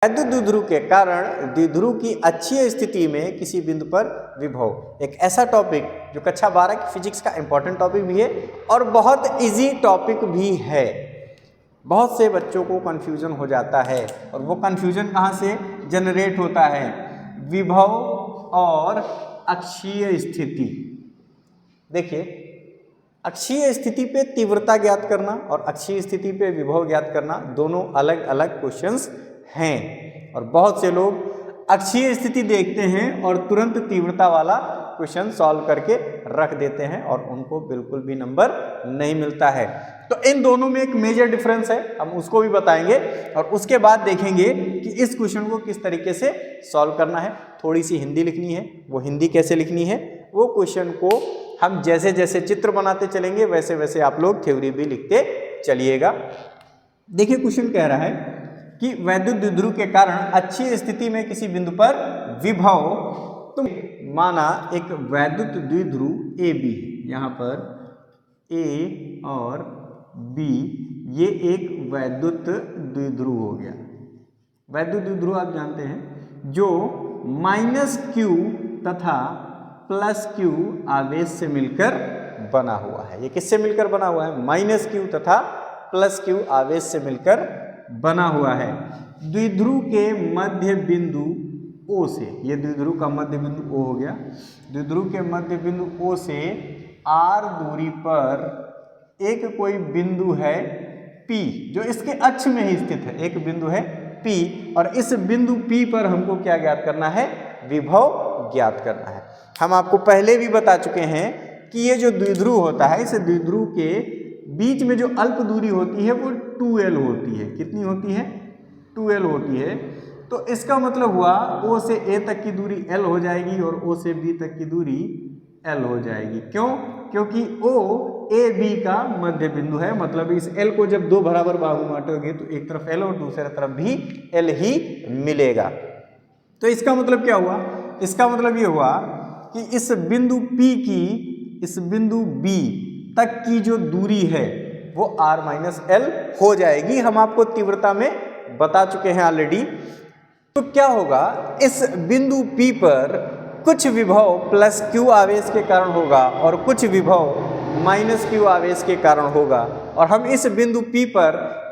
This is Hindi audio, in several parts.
वैद्युत द्विध्रुव के कारण द्विध्रुव की अक्षीय स्थिति में किसी बिंदु पर विभव, एक ऐसा टॉपिक जो कक्षा 12 की फिजिक्स का इंपॉर्टेंट टॉपिक भी है और बहुत इजी टॉपिक भी है। बहुत से बच्चों को कंफ्यूजन हो जाता है और वो कंफ्यूजन कहाँ से जनरेट होता है? विभव और अक्षीय स्थिति। देखिए, अक्षीय स्थिति पे तीव्रता ज्ञात करना और अक्षीय स्थिति पे विभव ज्ञात करना दोनों अलग अलग क्वेश्चंस हैं और बहुत से लोग अक्षीय स्थिति देखते हैं और तुरंत तीव्रता वाला क्वेश्चन सॉल्व करके रख देते हैं और उनको बिल्कुल भी नंबर नहीं मिलता है। तो इन दोनों में एक मेजर डिफरेंस है, हम उसको भी बताएंगे और उसके बाद देखेंगे कि इस क्वेश्चन को किस तरीके से सॉल्व करना है। थोड़ी सी हिंदी लिखनी है, वो हिंदी कैसे लिखनी है वो क्वेश्चन को हम जैसे जैसे चित्र बनाते चलेंगे वैसे वैसे आप लोग थ्योरी भी लिखते चलिएगा। देखिए, क्वेश्चन कह रहा है कि वैद्युत द्विध्रुव के कारण अक्षीय स्थिति में किसी बिंदु पर विभव, तो माना एक वैद्युत द्विध्रुव ए बी, यहाँ पर ए और बी ये एक वैद्युत द्विध्रुव हो गया। वैद्युत द्विध्रुव आप जानते हैं जो -q तथा +q आवेश से मिलकर बना हुआ है। ये किससे मिलकर बना हुआ है? -q तथा +q आवेश से मिलकर बना हुआ है। द्विध्रुव के मध्य बिंदु O से, ये द्विध्रुव का मध्य बिंदु O हो गया, द्विध्रुव के मध्य बिंदु O से r दूरी पर एक कोई बिंदु है P जो इसके अक्ष में ही स्थित है। एक बिंदु है P और इस बिंदु P पर हमको क्या ज्ञात करना है? विभव ज्ञात करना है। हम आपको पहले भी बता चुके हैं कि ये जो द्विध्रुव होता है, इस द्विध्रुव के बीच में जो अल्प दूरी होती है वो 2l होती है। कितनी होती है? 2l होती है। तो इसका मतलब हुआ O से A तक की दूरी l हो जाएगी और O से B तक की दूरी l हो जाएगी। क्यों? क्योंकि O A B का मध्य बिंदु है। मतलब इस l को जब दो बराबर बाहु में बांटोगे तो एक तरफ l और दूसरे तरफ भी l ही मिलेगा। तो इसका मतलब क्या हुआ? इसका मतलब ये हुआ कि इस बिंदु P की इस बिंदु B तक की जो दूरी है वो r-l हो जाएगी। हम आपको तीव्रता में बता चुके हैं ऑलरेडी। तो क्या होगा? इस बिंदु P पर कुछ विभव +q आवेश के कारण होगा और कुछ विभव -q आवेश के कारण होगा और हम इस बिंदु P पर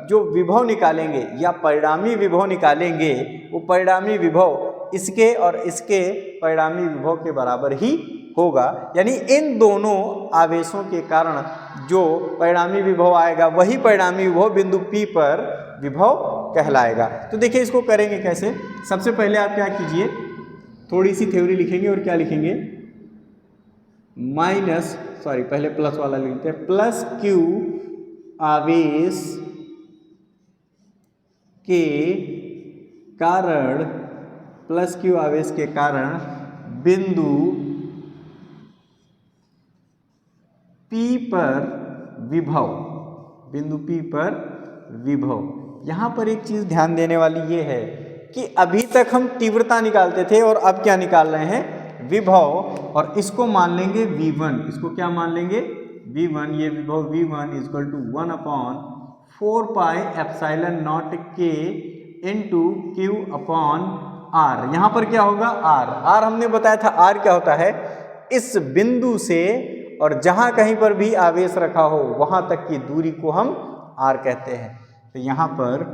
जो विभव निकालेंगे या परिणामी विभव निकालेंगे वो परिणामी विभव इसके और इसके परिणामी विभव के बराबर ही होगा। यानी इन दोनों आवेशों के कारण जो परिणामी विभव आएगा वही परिणामी विभव बिंदु P पर विभव कहलाएगा। तो देखिए, इसको करेंगे कैसे? सबसे पहले आप क्या कीजिए, थोड़ी सी थ्योरी लिखेंगे और क्या लिखेंगे? पहले प्लस वाला लिखते हैं, +q आवेश के कारण, +q आवेश के कारण बिंदु P पर विभव, बिंदु P पर विभव। यहाँ पर एक चीज ध्यान देने वाली ये है कि अभी तक हम तीव्रता निकालते थे और अब क्या निकाल रहे हैं? विभव। और इसको मान लेंगे V1। इसको क्या मान लेंगे? V1। ये विभव V1 = 1/4 πε0 K × Q/R। यहाँ पर क्या होगा? R हमने बताया था। R क्या होता है? इस बिंदु से और जहां कहीं पर भी आवेश रखा हो वहां तक की दूरी को हम R कहते हैं। तो यहाँ पर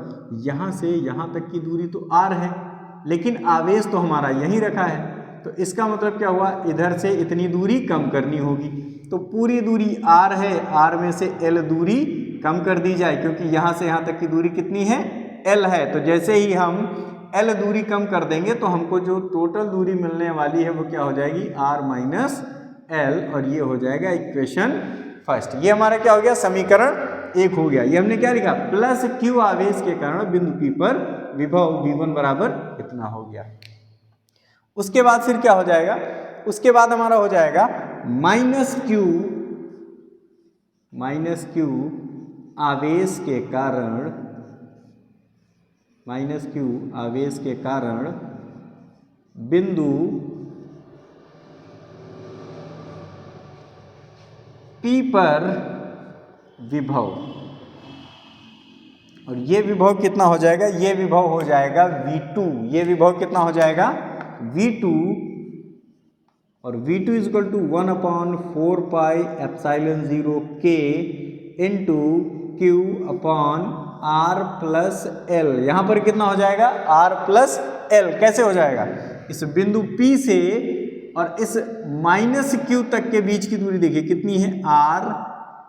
यहाँ से यहाँ तक की दूरी तो R है, लेकिन आवेश तो हमारा यहीं रखा है। तो इसका मतलब क्या हुआ? इधर से इतनी दूरी कम करनी होगी। तो पूरी दूरी R है, R में से L दूरी कम कर दी जाए क्योंकि यहाँ से यहाँ तक की दूरी कितनी है? L है। तो जैसे ही हम L दूरी कम कर देंगे तो हमको जो टोटल दूरी मिलने वाली है वो क्या हो जाएगी? R-L। और ये हो जाएगा इक्वेशन फर्स्ट। ये हमारा क्या हो गया? समीकरण 1 हो गया। ये हमने क्या लिखा? +q आवेश के कारण बिंदु P पर विभव V1 बराबर इतना हो गया। उसके बाद फिर क्या हो जाएगा? उसके बाद हमारा हो जाएगा -q आवेश के कारण, -q आवेश के कारण बिंदु P पर विभव। और ये विभव कितना हो जाएगा, ये विभव हो जाएगा V2, ये विभव कितना हो जाएगा V2, और V2 is equal to 1/4πε0 K into Q upon R plus L। यहाँ पर कितना हो जाएगा R प्लस L। कैसे हो जाएगा, इस बिंदु P से और इस माइनस Q तक के बीच की दूरी देखिए कितनी है R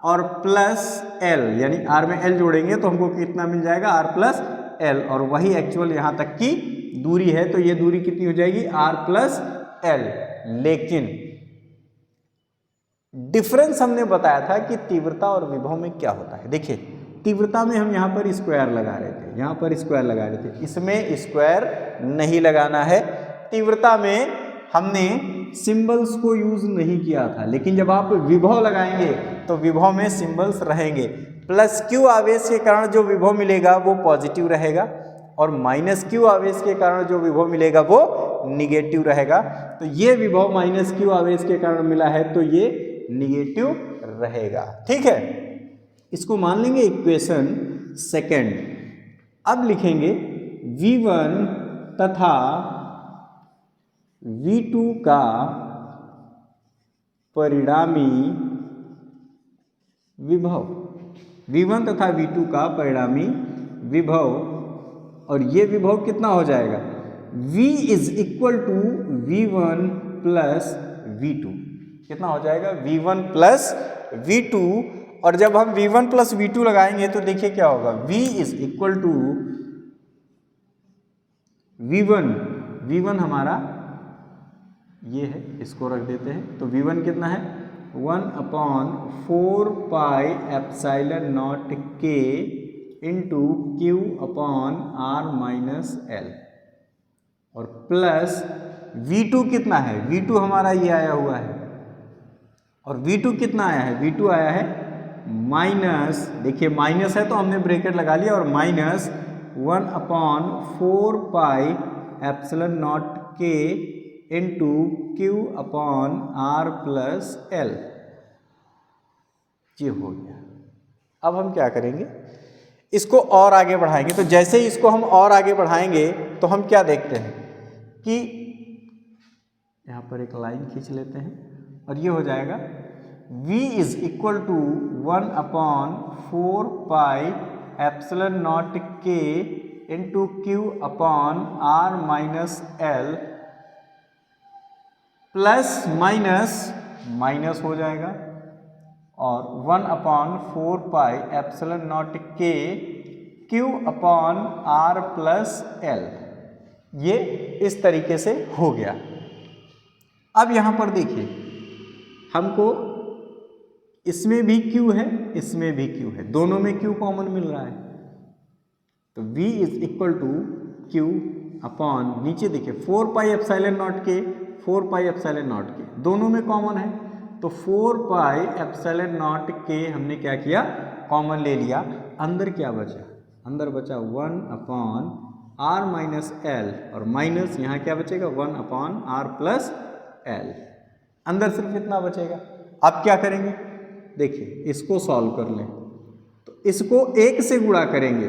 और प्लस L, यानी R में L जोड़ेंगे तो हमको कितना मिल जाएगा R प्लस L, और वही एक्चुअल यहाँ तक की दूरी है, तो ये दूरी कितनी हो जाएगी R प्लस L। लेकिन डिफरेंस हमने बताया था कि तीव्रता और विभव में क्या होता है। देखिए तीव्रता में हम यहाँ पर स्क्वायर लगा रहे थे, यहाँ पर स्क्वायर लगा रहे थे, इसमें स्क्वायर नहीं लगाना है। तीव्रता में हमने सिंबल्स को यूज नहीं किया था, लेकिन जब आप विभव लगाएंगे तो विभव में सिंबल्स रहेंगे। प्लस क्यू आवेश के कारण जो विभव मिलेगा वो पॉजिटिव रहेगा, और माइनस क्यू आवेश के कारण जो विभव मिलेगा वो निगेटिव रहेगा। तो ये विभव माइनस क्यू आवेश के कारण मिला है तो ये निगेटिव रहेगा। ठीक है, इसको मान लेंगे इक्वेशन सेकंड। अब लिखेंगे V1 तथा V2 का परिणामी विभव, V1 तथा V2 का परिणामी विभव, और ये विभव कितना हो जाएगा V is equal to V1 plus V2। कितना हो जाएगा V1 प्लस V2, और जब हम V1 प्लस V2 लगाएंगे तो देखिए क्या होगा, V is equal to V1 हमारा ये है, इसको रख देते हैं, तो V1 कितना है 1/4πε0 K into Q upon R minus L, और प्लस V2 कितना है, V2 हमारा ये आया हुआ है, और V2 कितना आया है, V2 आया है माइनस, देखिए माइनस है तो हमने ब्रैकेट लगा लिया, और minus 1/4πε0 K into Q upon R plus L। ये हो गया। अब हम क्या करेंगे, इसको और आगे बढ़ाएंगे। तो जैसे ही इसको हम और आगे बढ़ाएंगे तो हम क्या देखते हैं कि यहाँ पर एक लाइन खींच लेते हैं, और ये हो जाएगा V is equal to 1/4πε0 K into Q upon R minus L, plus minus minus हो जाएगा, और 1/4πε0 K Q upon R plus L। ये इस तरीके से हो गया। अब यहाँ पर देखिए हमको इसमें भी Q है, इसमें भी Q है, दोनों में Q कॉमन मिल रहा है, तो V is equal to Q upon, नीचे देखिए 4πε0 K 4πε0 K दोनों में कॉमन है, तो 4πε0 K हमने क्या किया, कॉमन ले लिया। अंदर क्या बचा, अंदर बचा 1/R माइनस L, और माइनस यहाँ क्या बचेगा 1/R प्लस L। अंदर सिर्फ इतना बचेगा। अब क्या करेंगे, देखिए इसको सॉल्व कर लें, तो इसको 1 से गुणा करेंगे,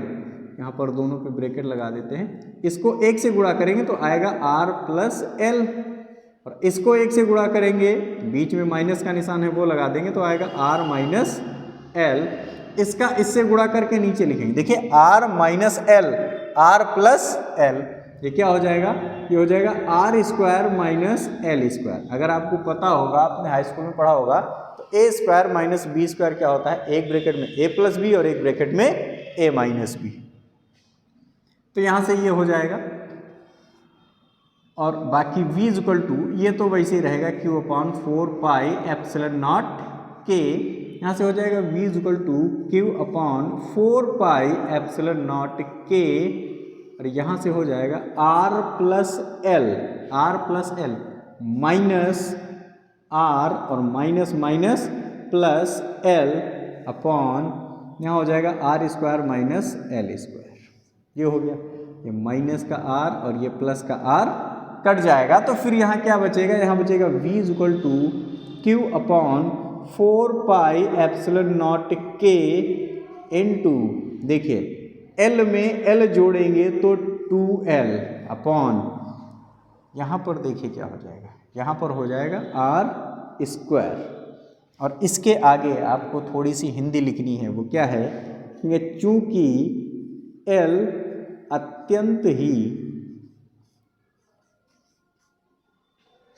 यहाँ पर दोनों पे ब्रैकेट लगा देते हैं, इसको 1 से गुणा करेंगे तो आएगा R प्लस L, और इसको 1 से गुणा करेंगे, बीच में माइनस का निशान है वो लगा देंगे तो आएगा R माइनस L। इसका इससे गुणा करके नीचे लिखेंगे, देखिए R minus L R plus L, ये क्या हो जाएगा, ये हो जाएगा R square minus L square. अगर आपको पता होगा, आपने हाई स्कूल में पढ़ा होगा, तो A square minus B square क्या होता है, एक ब्रैकेट में A प्लस B और एक ब्रैकेट में A माइनस B। तो यहाँ से ये हो जाएगा, और बाकी V इज इक्वल टू, ये तो वैसे ही रहेगा Q अपॉन 4πε0 K, यहाँ से हो जाएगा V is equal to Q upon 4πε0 K, और यहाँ से हो जाएगा R plus L minus R और minus minus plus L upon, यहाँ हो जाएगा R square minus L square. ये हो गया, ये माइनस का R और ये प्लस का R कट जाएगा, तो फिर यहाँ क्या बचेगा, यहाँ बचेगा V is equal to Q upon 4πε0 K into, देखिए L में L जोड़ेंगे तो 2L अपॉन, यहाँ पर देखिए क्या हो जाएगा, यहाँ पर हो जाएगा R स्क्वायर। और इसके आगे आपको थोड़ी सी हिंदी लिखनी है, वो क्या है कि चूंकि L अत्यंत ही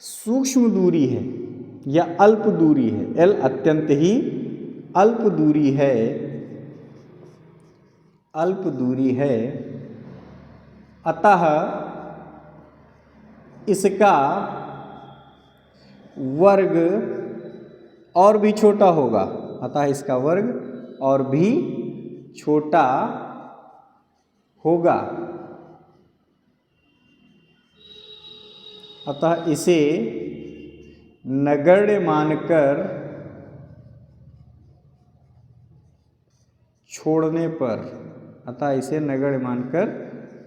सूक्ष्म दूरी है या अल्प दूरी है, L अत्यंत ही अल्प दूरी है, अतः इसका वर्ग और भी छोटा होगा, अतः इसका वर्ग और भी छोटा होगा, अतः इसे नगण्य मानकर छोड़ने पर, अतः इसे नगण्य मानकर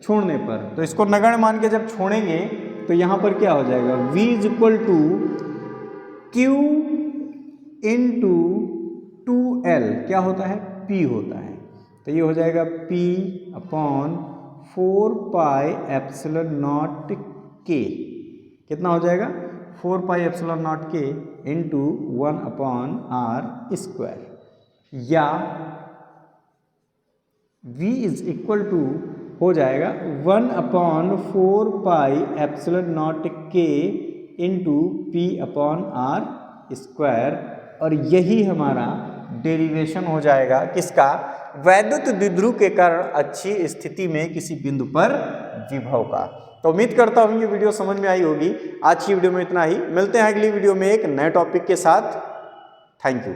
छोड़ने पर, तो इसको नगण्य मान के जब छोड़ेंगे तो यहाँ पर क्या हो जाएगा, v is equal to Q into 2L क्या होता है, P होता है। तो ये हो जाएगा P upon 4 pi epsilon not K, कितना हो जाएगा 4 pi epsilon not K into 1 upon R square, या v इज इक्वल टू हो जाएगा 1 upon 4 pi epsilon not K into P upon R square. और यही हमारा डेरिवेशन हो जाएगा किसका, वैद्युत द्विध्रुव के कारण अच्छी स्थिति में किसी बिंदु पर विभव का। तो उम्मीद करता हूँ ये वीडियो समझ में आई होगी। आज की वीडियो में इतना ही, मिलते हैं अगली वीडियो में एक नए टॉपिक के साथ। Thank you.